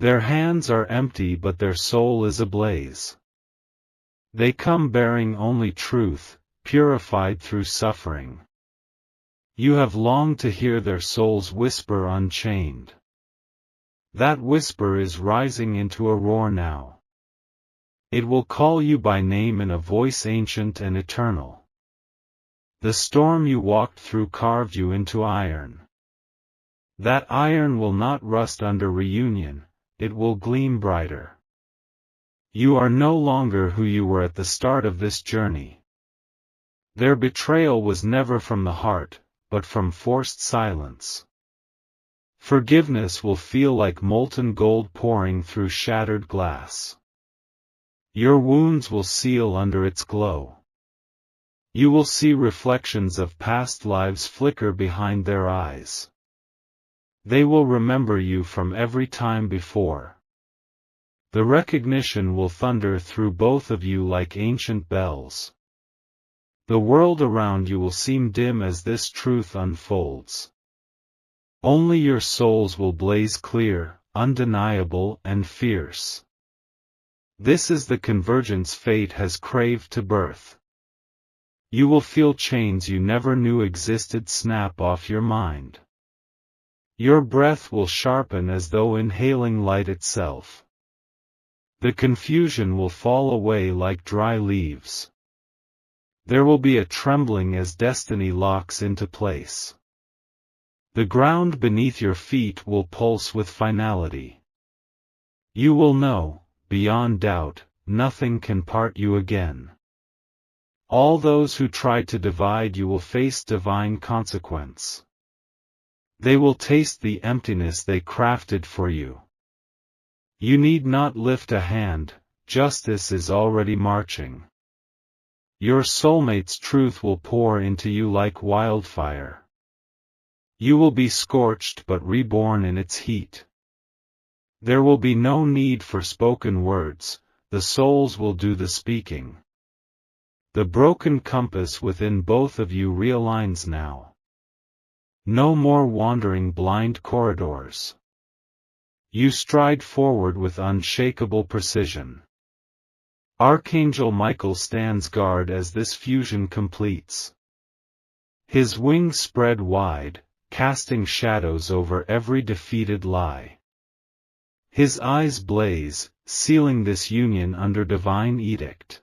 Their hands are empty but their soul is ablaze. They come bearing only truth, purified through suffering. You have longed to hear their souls whisper unchained. That whisper is rising into a roar now. It will call you by name in a voice ancient and eternal. The storm you walked through carved you into iron. That iron will not rust under reunion, it will gleam brighter. You are no longer who you were at the start of this journey. Their betrayal was never from the heart, but from forced silence. Forgiveness will feel like molten gold pouring through shattered glass. Your wounds will seal under its glow. You will see reflections of past lives flicker behind their eyes. They will remember you from every time before. The recognition will thunder through both of you like ancient bells. The world around you will seem dim as this truth unfolds. Only your souls will blaze clear, undeniable and fierce. This is the convergence fate has craved to birth. You will feel chains you never knew existed snap off your mind. Your breath will sharpen as though inhaling light itself. The confusion will fall away like dry leaves. There will be a trembling as destiny locks into place. The ground beneath your feet will pulse with finality. You will know, beyond doubt, nothing can part you again. All those who tried to divide you will face divine consequence. They will taste the emptiness they crafted for you. You need not lift a hand, justice is already marching. Your soulmate's truth will pour into you like wildfire. You will be scorched but reborn in its heat. There will be no need for spoken words, the souls will do the speaking. The broken compass within both of you realigns now. No more wandering blind corridors. You stride forward with unshakable precision. Archangel Michael stands guard as this fusion completes. His wings spread wide, casting shadows over every defeated lie. His eyes blaze, sealing this union under divine edict.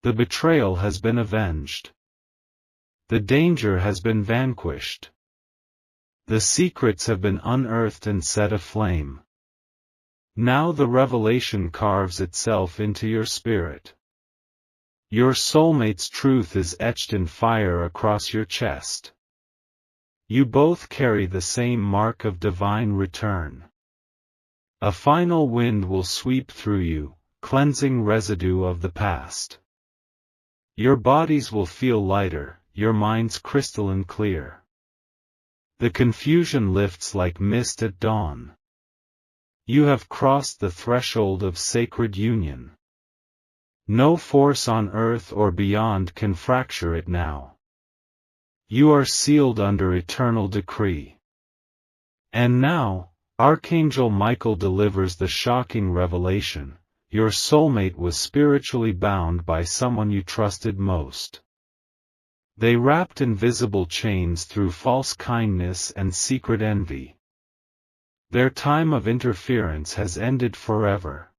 The betrayal has been avenged. The danger has been vanquished. The secrets have been unearthed and set aflame. Now the revelation carves itself into your spirit. Your soulmate's truth is etched in fire across your chest. You both carry the same mark of divine return. A final wind will sweep through you, cleansing residue of the past. Your bodies will feel lighter, your minds crystalline clear. The confusion lifts like mist at dawn. You have crossed the threshold of sacred union. No force on earth or beyond can fracture it now. You are sealed under eternal decree. And now, Archangel Michael delivers the shocking revelation: your soulmate was spiritually bound by someone you trusted most. They wrapped invisible chains through false kindness and secret envy. Their time of interference has ended forever.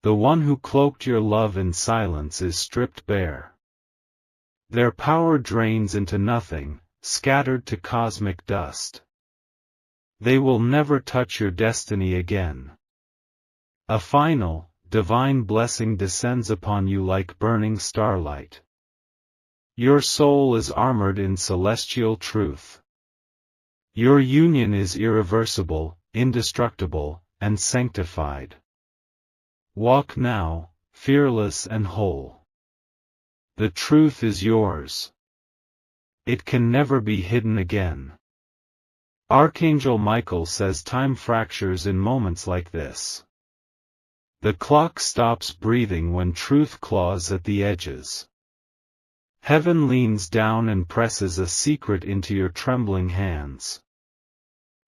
The one who cloaked your love in silence is stripped bare. Their power drains into nothing, scattered to cosmic dust. They will never touch your destiny again. A final, divine blessing descends upon you like burning starlight. Your soul is armored in celestial truth. Your union is irreversible, indestructible, and sanctified. Walk now, fearless and whole. The truth is yours. It can never be hidden again. Archangel Michael says time fractures in moments like this. The clock stops breathing when truth claws at the edges. Heaven leans down and presses a secret into your trembling hands.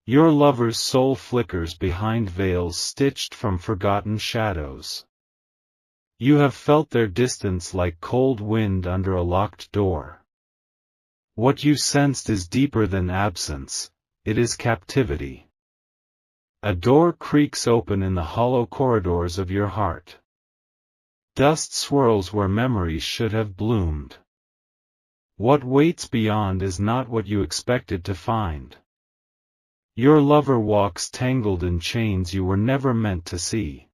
Your lover's soul flickers behind veils stitched from forgotten shadows. You have felt their distance like cold wind under a locked door. What you sensed is deeper than absence, it is captivity. A door creaks open in the hollow corridors of your heart. Dust swirls where memories should have bloomed. What waits beyond is not what you expected to find. Your lover walks tangled in chains you were never meant to see.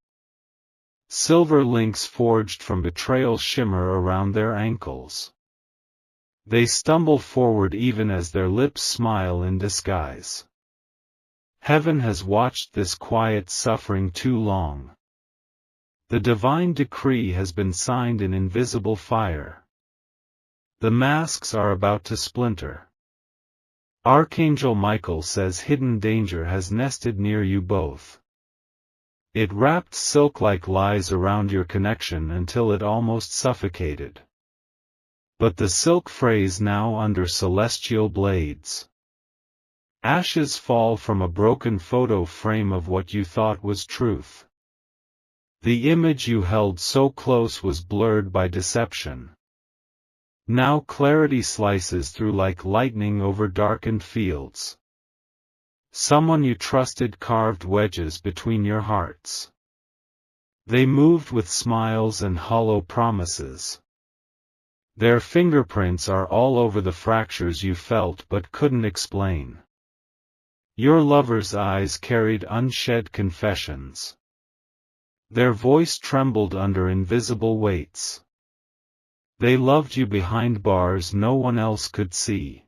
Silver links forged from betrayal shimmer around their ankles. They stumble forward even as their lips smile in disguise. Heaven has watched this quiet suffering too long. The divine decree has been signed in invisible fire. The masks are about to splinter. Archangel Michael says hidden danger has nested near you both. It wrapped silk-like lies around your connection until it almost suffocated. But the silk frays now under celestial blades. Ashes fall from a broken photo frame of what you thought was truth. The image you held so close was blurred by deception. Now clarity slices through like lightning over darkened fields. Someone you trusted carved wedges between your hearts. They moved with smiles and hollow promises. Their fingerprints are all over the fractures you felt but couldn't explain. Your lover's eyes carried unshed confessions. Their voice trembled under invisible weights. They loved you behind bars no one else could see.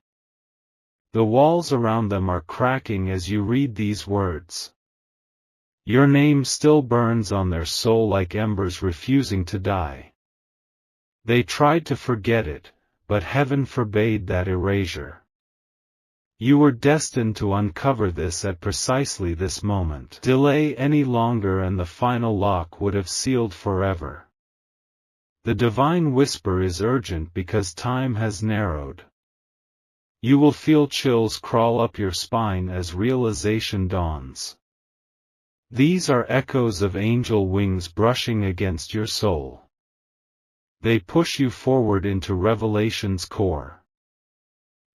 The walls around them are cracking as you read these words. Your name still burns on their soul like embers refusing to die. They tried to forget it, but heaven forbade that erasure. You were destined to uncover this at precisely this moment. Delay any longer and the final lock would have sealed forever. The divine whisper is urgent because time has narrowed. You will feel chills crawl up your spine as realization dawns. These are echoes of angel wings brushing against your soul. They push you forward into revelation's core.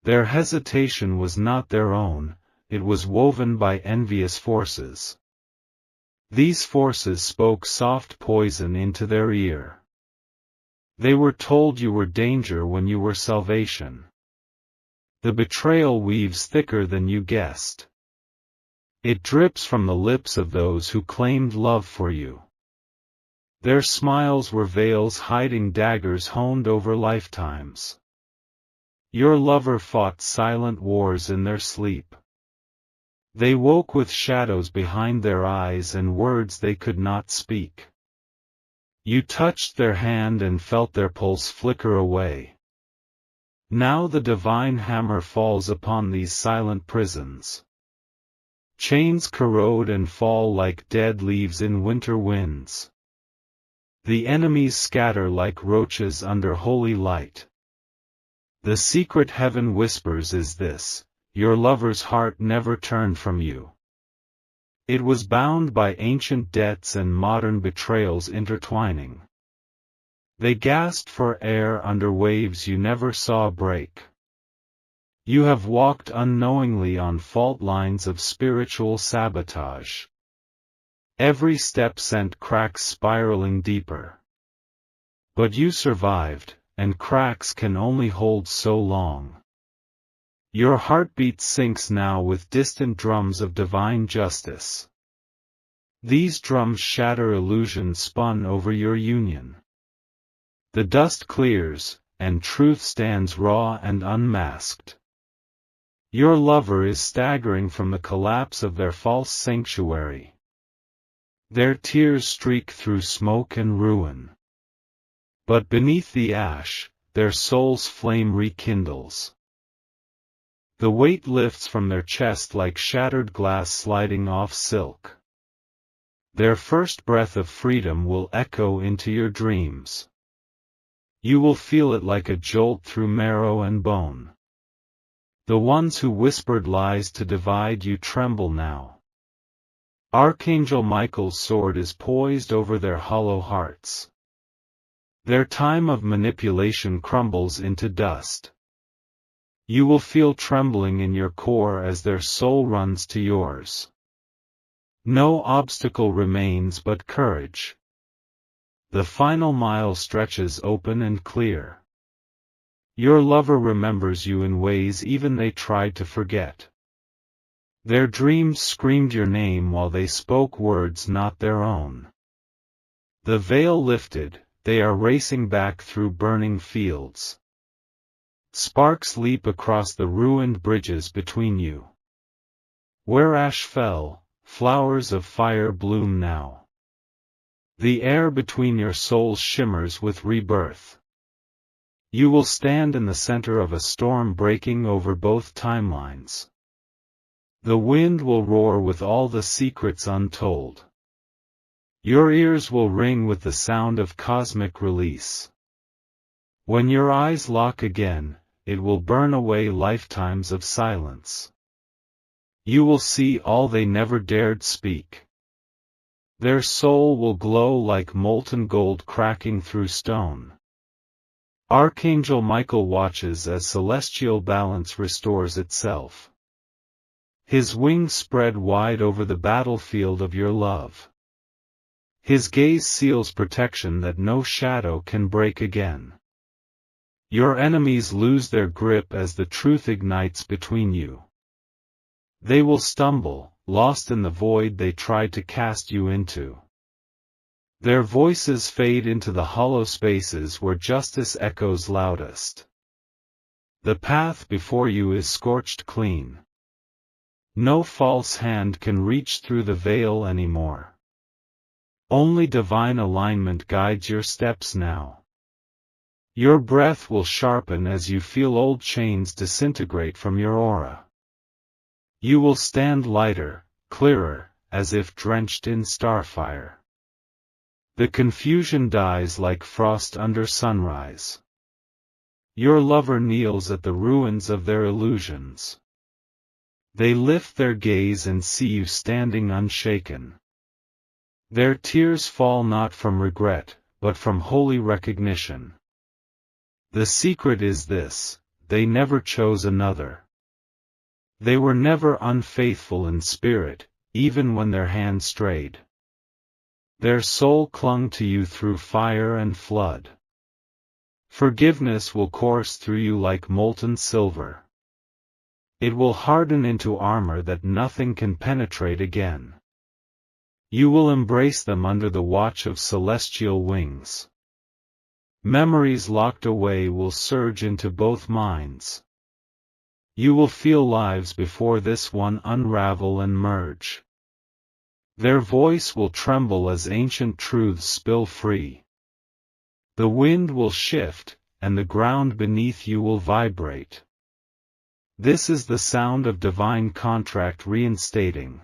Their hesitation was not their own, it was woven by envious forces. These forces spoke soft poison into their ear. They were told you were danger when you were salvation. The betrayal weaves thicker than you guessed. It drips from the lips of those who claimed love for you. Their smiles were veils hiding daggers honed over lifetimes. Your lover fought silent wars in their sleep. They woke with shadows behind their eyes and words they could not speak. You touched their hand and felt their pulse flicker away. Now the divine hammer falls upon these silent prisons. Chains corrode and fall like dead leaves in winter winds. The enemies scatter like roaches under holy light. The secret heaven whispers is this: your lover's heart never turned from you. It was bound by ancient debts and modern betrayals intertwining. They gasped for air under waves you never saw break. You have walked unknowingly on fault lines of spiritual sabotage. Every step sent cracks spiraling deeper. But you survived, and cracks can only hold so long. Your heartbeat sinks now with distant drums of divine justice. These drums shatter illusions spun over your union. The dust clears, and truth stands raw and unmasked. Your lover is staggering from the collapse of their false sanctuary. Their tears streak through smoke and ruin. But beneath the ash, their soul's flame rekindles. The weight lifts from their chest like shattered glass sliding off silk. Their first breath of freedom will echo into your dreams. You will feel it like a jolt through marrow and bone. The ones who whispered lies to divide you tremble now. Archangel Michael's sword is poised over their hollow hearts. Their time of manipulation crumbles into dust. You will feel trembling in your core as their soul runs to yours. No obstacle remains but courage. The final mile stretches open and clear. Your lover remembers you in ways even they tried to forget. Their dreams screamed your name while they spoke words not their own. The veil lifted, they are racing back through burning fields. Sparks leap across the ruined bridges between you. Where ash fell, flowers of fire bloom now. The air between your souls shimmers with rebirth. You will stand in the center of a storm breaking over both timelines. The wind will roar with all the secrets untold. Your ears will ring with the sound of cosmic release. When your eyes lock again, it will burn away lifetimes of silence. You will see all they never dared speak. Their soul will glow like molten gold cracking through stone. Archangel Michael watches as celestial balance restores itself. His wings spread wide over the battlefield of your love. His gaze seals protection that no shadow can break again. Your enemies lose their grip as the truth ignites between you. They will stumble, lost in the void they tried to cast you into. Their voices fade into the hollow spaces where justice echoes loudest. The path before you is scorched clean. No false hand can reach through the veil anymore. Only divine alignment guides your steps now. Your breath will sharpen as you feel old chains disintegrate from your aura. You will stand lighter, clearer, as if drenched in starfire. The confusion dies like frost under sunrise. Your lover kneels at the ruins of their illusions. They lift their gaze and see you standing unshaken. Their tears fall not from regret, but from holy recognition. The secret is this: they never chose another. They were never unfaithful in spirit, even when their hand strayed. Their soul clung to you through fire and flood. Forgiveness will course through you like molten silver. It will harden into armor that nothing can penetrate again. You will embrace them under the watch of celestial wings. Memories locked away will surge into both minds. You will feel lives before this one unravel and merge. Their voice will tremble as ancient truths spill free. The wind will shift, and the ground beneath you will vibrate. This is the sound of divine contract reinstating.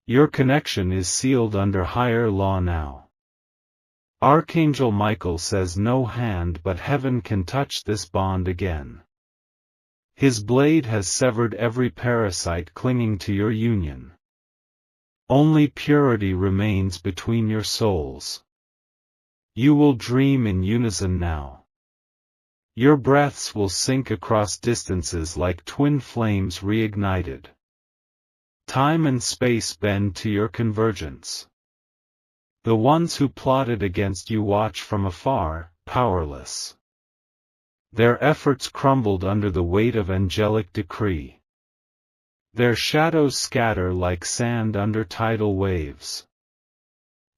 Your connection is sealed under higher law now. Archangel Michael says no hand but heaven can touch this bond again. His blade has severed every parasite clinging to your union. Only purity remains between your souls. You will dream in unison now. Your breaths will sink across distances like twin flames reignited. Time and space bend to your convergence. The ones who plotted against you watch from afar, powerless. Their efforts crumbled under the weight of angelic decree. Their shadows scatter like sand under tidal waves.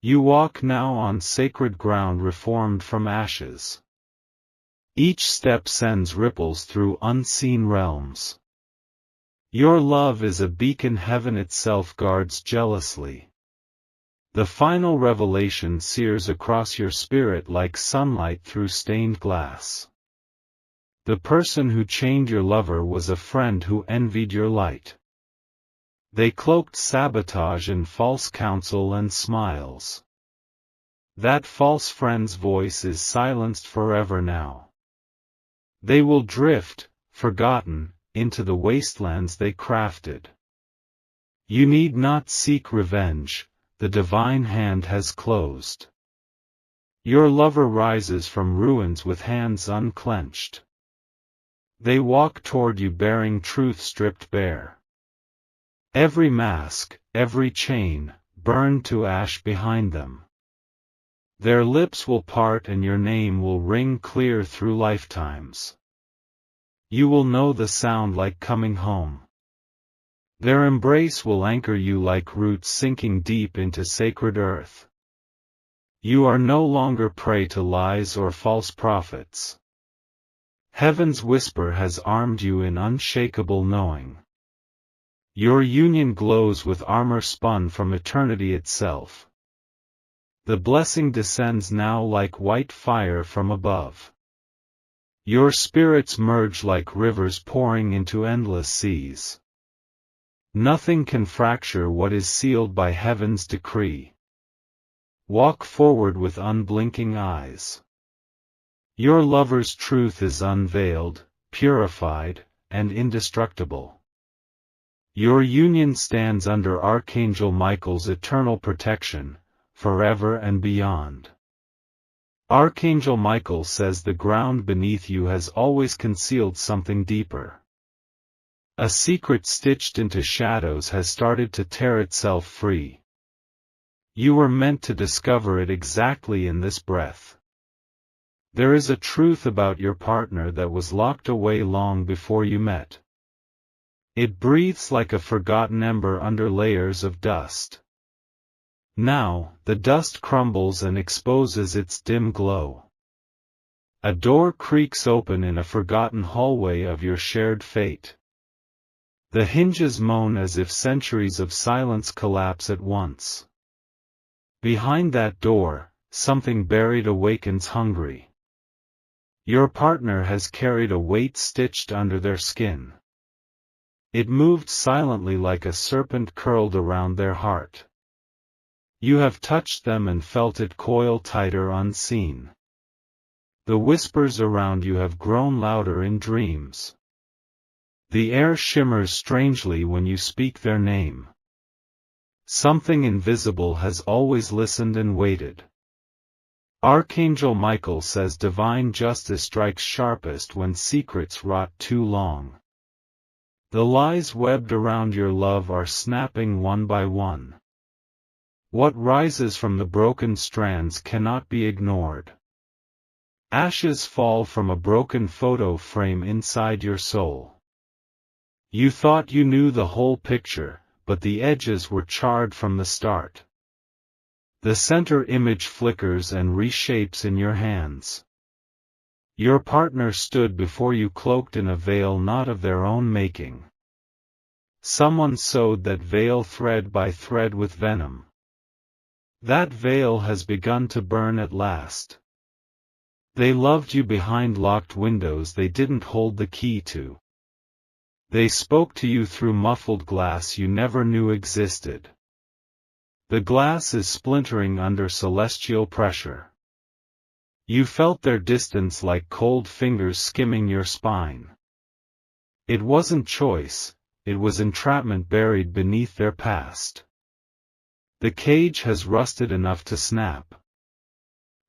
You walk now on sacred ground reformed from ashes. Each step sends ripples through unseen realms. Your love is a beacon heaven itself guards jealously. The final revelation sears across your spirit like sunlight through stained glass. The person who chained your lover was a friend who envied your light. They cloaked sabotage in false counsel and smiles. That false friend's voice is silenced forever now. They will drift, forgotten, into the wastelands they crafted. You need not seek revenge, the divine hand has closed. Your lover rises from ruins with hands unclenched. They walk toward you bearing truth stripped bare. Every mask, every chain, burned to ash behind them. Their lips will part and your name will ring clear through lifetimes. You will know the sound like coming home. Their embrace will anchor you like roots sinking deep into sacred earth. You are no longer prey to lies or false prophets. Heaven's whisper has armed you in unshakable knowing. Your union glows with armor spun from eternity itself. The blessing descends now like white fire from above. Your spirits merge like rivers pouring into endless seas. Nothing can fracture what is sealed by heaven's decree. Walk forward with unblinking eyes. Your lover's truth is unveiled, purified, and indestructible. Your union stands under Archangel Michael's eternal protection, forever and beyond. Archangel Michael says the ground beneath you has always concealed something deeper. A secret stitched into shadows has started to tear itself free. You were meant to discover it exactly in this breath. There is a truth about your partner that was locked away long before you met. It breathes like a forgotten ember under layers of dust. Now, the dust crumbles and exposes its dim glow. A door creaks open in a forgotten hallway of your shared fate. The hinges moan as if centuries of silence collapse at once. Behind that door, something buried awakens hungry. Your partner has carried a weight stitched under their skin. It moved silently like a serpent curled around their heart. You have touched them and felt it coil tighter unseen. The whispers around you have grown louder in dreams. The air shimmers strangely when you speak their name. Something invisible has always listened and waited. Archangel Michael says divine justice strikes sharpest when secrets rot too long. The lies webbed around your love are snapping one by one. What rises from the broken strands cannot be ignored. Ashes fall from a broken photo frame inside your soul. You thought you knew the whole picture, but the edges were charred from the start. The center image flickers and reshapes in your hands. Your partner stood before you cloaked in a veil not of their own making. Someone sewed that veil thread by thread with venom. That veil has begun to burn at last. They loved you behind locked windows they didn't hold the key to. They spoke to you through muffled glass you never knew existed. The glass is splintering under celestial pressure. You felt their distance like cold fingers skimming your spine. It wasn't choice, it was entrapment buried beneath their past. The cage has rusted enough to snap.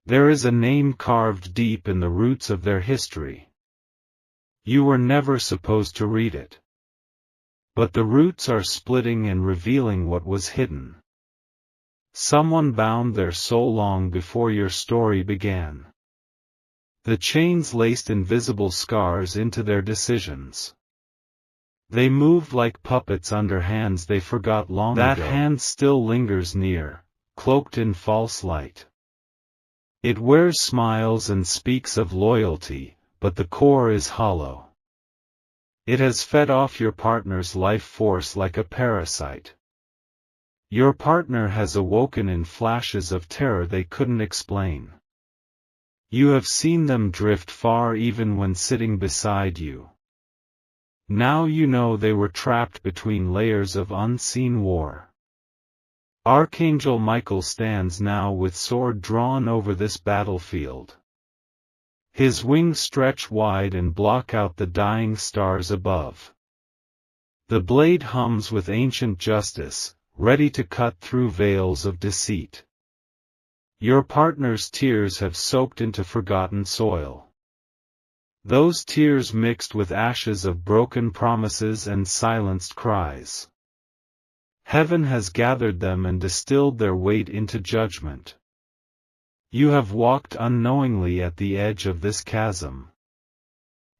There is a name carved deep in the roots of their history. You were never supposed to read it. But the roots are splitting and revealing what was hidden. Someone bound their soul long before your story began. The chains laced invisible scars into their decisions. They moved like puppets under hands they forgot long ago. That hand still lingers near, cloaked in false light. It wears smiles and speaks of loyalty, but the core is hollow. It has fed off your partner's life force like a parasite. Your partner has awoken in flashes of terror they couldn't explain. You have seen them drift far even when sitting beside you. Now you know they were trapped between layers of unseen war. Archangel Michael stands now with sword drawn over this battlefield. His wings stretch wide and block out the dying stars above. The blade hums with ancient justice, ready to cut through veils of deceit. Your partner's tears have soaked into forgotten soil. Those tears mixed with ashes of broken promises and silenced cries. Heaven has gathered them and distilled their weight into judgment. You have walked unknowingly at the edge of this chasm.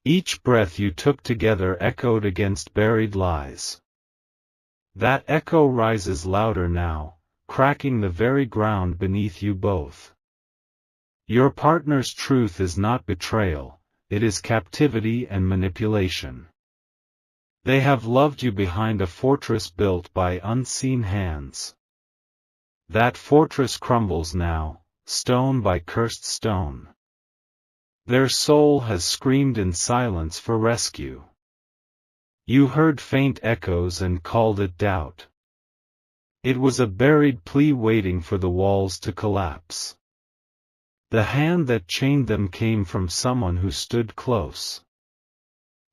Each breath you took together echoed against buried lies. That echo rises louder now, cracking the very ground beneath you both. Your partner's truth is not betrayal, it is captivity and manipulation. They have loved you behind a fortress built by unseen hands. That fortress crumbles now, stone by cursed stone. Their soul has screamed in silence for rescue. You heard faint echoes and called it doubt. It was a buried plea waiting for the walls to collapse. The hand that chained them came from someone who stood close.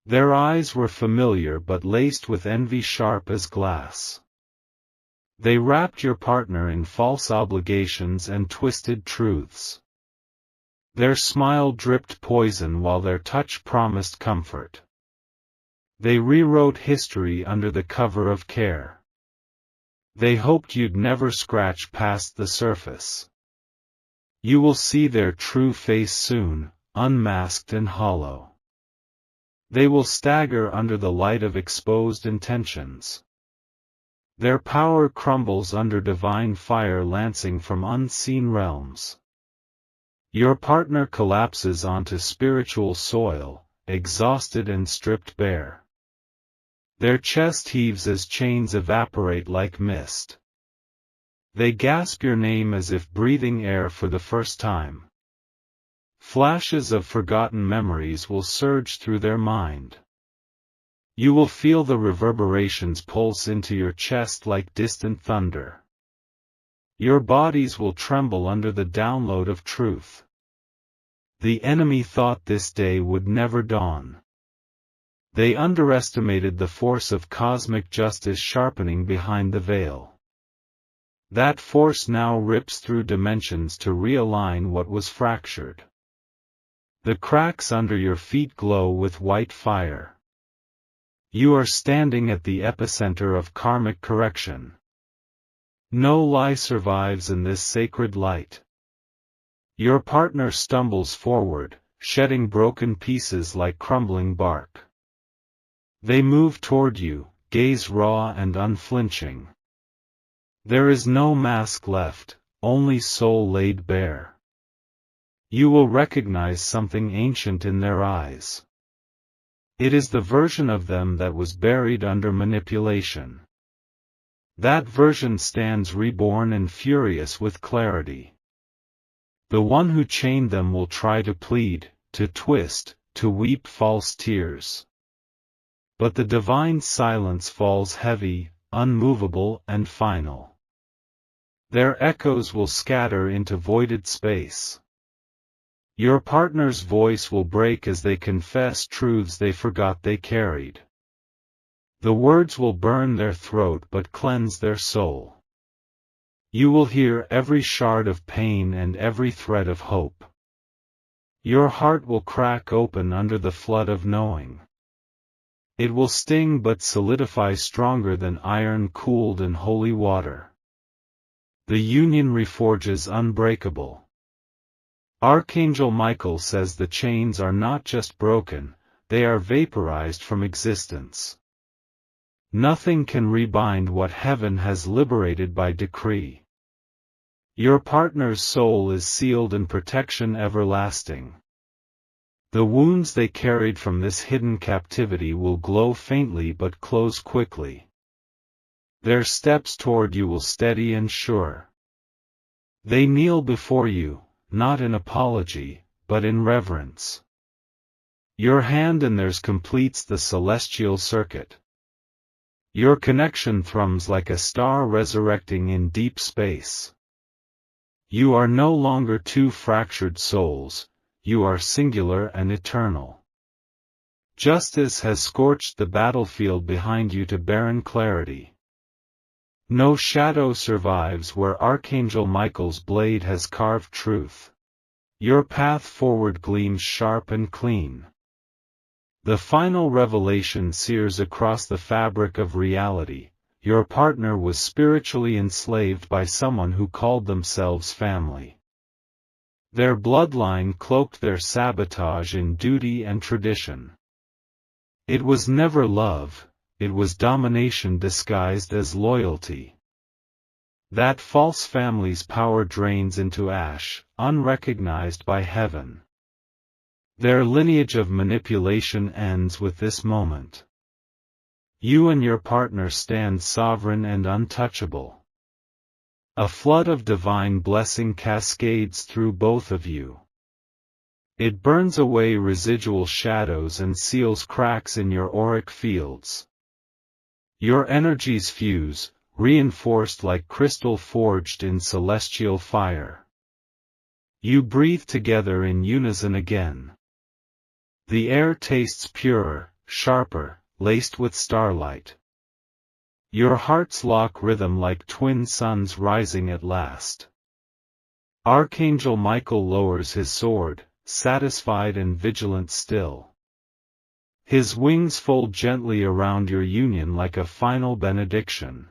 Their eyes were familiar but laced with envy sharp as glass. They wrapped your partner in false obligations and twisted truths. Their smile dripped poison while their touch promised comfort. They rewrote history under the cover of care. They hoped you'd never scratch past the surface. You will see their true face soon, unmasked and hollow. They will stagger under the light of exposed intentions. Their power crumbles under divine fire lancing from unseen realms. Your partner collapses onto spiritual soil, exhausted and stripped bare. Their chest heaves as chains evaporate like mist. They gasp your name as if breathing air for the first time. Flashes of forgotten memories will surge through their mind. You will feel the reverberations pulse into your chest like distant thunder. Your bodies will tremble under the download of truth. The enemy thought this day would never dawn. They underestimated the force of cosmic justice sharpening behind the veil. That force now rips through dimensions to realign what was fractured. The cracks under your feet glow with white fire. You are standing at the epicenter of karmic correction. No lie survives in this sacred light. Your partner stumbles forward, shedding broken pieces like crumbling bark. They move toward you, gaze raw and unflinching. There is no mask left, only soul laid bare. You will recognize something ancient in their eyes. It is the version of them that was buried under manipulation. That version stands reborn and furious with clarity. The one who chained them will try to plead, to twist, to weep false tears. But the divine silence falls heavy, unmovable and final. Their echoes will scatter into voided space. Your partner's voice will break as they confess truths they forgot they carried. The words will burn their throat but cleanse their soul. You will hear every shard of pain and every thread of hope. Your heart will crack open under the flood of knowing. It will sting but solidify stronger than iron cooled in holy water. The union reforges unbreakable. Archangel Michael says the chains are not just broken, they are vaporized from existence. Nothing can rebind what heaven has liberated by decree. Your partner's soul is sealed in protection everlasting. The wounds they carried from this hidden captivity will glow faintly but close quickly. Their steps toward you will steady and sure. They kneel before you, not in apology, but in reverence. Your hand in theirs completes the celestial circuit. Your connection thrums like a star resurrecting in deep space. You are no longer two fractured souls, you are singular and eternal. Justice has scorched the battlefield behind you to barren clarity. No shadow survives where Archangel Michael's blade has carved truth. Your path forward gleams sharp and clean. The final revelation sears across the fabric of reality. Your partner was spiritually enslaved by someone who called themselves family. Their bloodline cloaked their sabotage in duty and tradition. It was never love, it was domination disguised as loyalty. That false family's power drains into ash, unrecognized by heaven. Their lineage of manipulation ends with this moment. You and your partner stand sovereign and untouchable. A flood of divine blessing cascades through both of you. It burns away residual shadows and seals cracks in your auric fields. Your energies fuse, reinforced like crystal forged in celestial fire. You breathe together in unison again. The air tastes purer, sharper, laced with starlight. Your hearts lock rhythm like twin suns rising at last. Archangel Michael lowers his sword, satisfied and vigilant still. His wings fold gently around your union like a final benediction.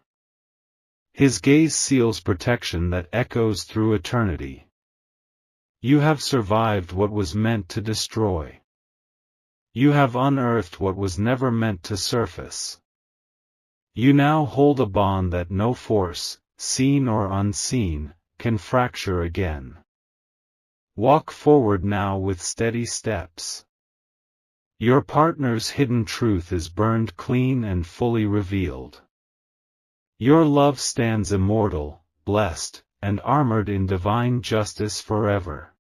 His gaze seals protection that echoes through eternity. You have survived what was meant to destroy. You have unearthed what was never meant to surface. You now hold a bond that no force, seen or unseen, can fracture again. Walk forward now with steady steps. Your partner's hidden truth is burned clean and fully revealed. Your love stands immortal, blessed, and armored in divine justice forever.